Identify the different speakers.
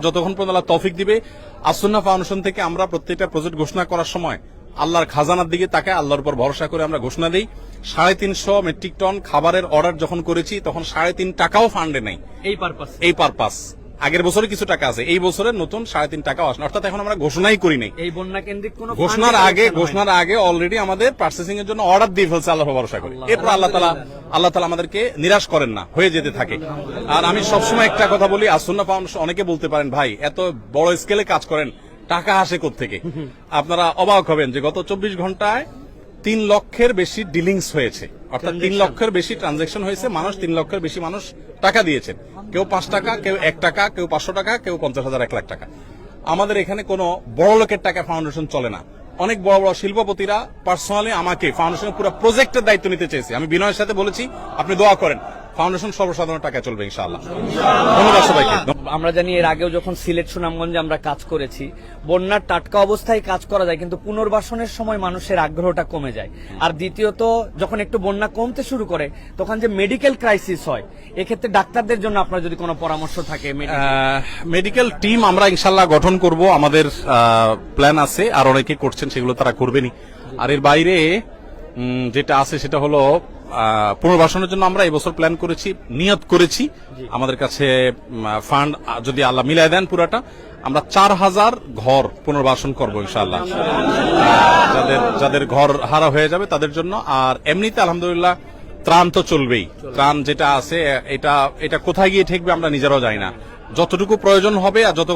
Speaker 1: যতক্ষণ পর্যন্ত আল্লাহ তৌফিক দিবে। আসুন্নাহ ফাউন্ডেশন থেকে আমরা প্রত্যেকটা প্রজেক্ট ঘোষণা করার সময় আল্লাহর খাজানার দিকে তাকায়, আল্লাহর উপর ভরসা করে আমরা ঘোষণা দিই। 350 মেট্রিক টন খাবারের অর্ডার যখন করেছি তখন 3.5 টাকাও ফান্ডে নেই এই পারপাস। আগের বছরে কিছু টাকা আছে, এই বছরের নতুন 3.5 টাকাও আসে, অর্থাৎ এখন আমরা ঘোষণাই করি নাই।
Speaker 2: এই বন্যা কেন্দ্রিক কোনো
Speaker 1: ঘোষণার আগে অলরেডি আমাদের প্রসেসিং এর জন্য অর্ডার দিয়ে ফেলছে আল্লাহর ভরসা করে। এরপর আল্লাহ তাআলা আমাদেরকে নিরাশ করেন না, হয়ে যেতে থাকে। আর আমি সবসময় একটা কথা বলি, আসুন্নাহ ফাউন্ডেশন, অনেকে বলতে পারেন ভাই এত বড় স্কেলে কাজ করেন, টাকা আসে কোত্থেকে? আপনারা অবাক হবেন যে গত 24 ঘন্টায় 3 লক্ষের বেশি ডিলিংস হয়েছে, অর্থাৎ 3 লক্ষের বেশি ট্রানজাকশন হয়েছে। 3 লক্ষের বেশি মানুষ টাকা দিয়েছেন, কেউ 5 টাকা, কেউ 1 টাকা, কেউ 500 টাকা, কেউ 50,000, 1 লাখ টাকা। আমাদের এখানে কোনো বড় লোকের টাকা ফাউন্ডেশন চলে না। অনেক বড় বড় শিল্পপতিরা পার্সোনালি আমাকে ফাউন্ডেশনের পুরো প্রজেক্টের দায়িত্ব নিতে চেয়েছে। আমি বিনয়ের সাথে বলেছি আপনি দোয়া করেন, ফাউন্ডেশন সর্বসাধারণ টাকা চলবে ইনশাআল্লাহ। ধন্যবাদ সবাইকে।
Speaker 2: আমরা জানি এর আগেও যখন সিলেট সুনামগঞ্জে আমরা কাজ করেছি, বন্যার টাটকা অবস্থায় কাজ করা যায়, কিন্তু পুনর্বাসনের সময় মানুষের আগ্রহটা কমে যায়। আর দ্বিতীয়ত যখন একটু বন্যা কমতে শুরু করে তখন যে মেডিকেল ক্রাইসিস হয়, এক্ষেত্রে ডাক্তারদের জন্য আপনার যদি কোনো পরামর্শ থাকে।
Speaker 1: মেডিকেল টিম আমরা ইনশাআল্লাহ গঠন করব, আমাদের প্ল্যান আছে, আর অনেকে করছেন, সেগুলো তারা করবেনই। আর এর বাইরে যেটা আছে সেটা হলো পুনর্বাসনের জন্য আমরা এবছর প্ল্যান করেছি, নিয়ত করেছি। আমাদের কাছে ফান্ড যদি আল্লাহ মিলাই দেন পুরাটা, আমরা 4000 ঘর পুনর্বাসন করবো ইনশাআল্লাহ, যাদের ঘর হারা হয়ে যাবে তাদের জন্য। আর এমনিতে আলহামদুলিল্লাহ ত্রাণ তো চলবেই। ত্রাণ যেটা আছে এটা কোথায় গিয়ে ঠেকবে আমরা নিজেরাও জানি না। যতটুকু প্রয়োজন হবে আর যত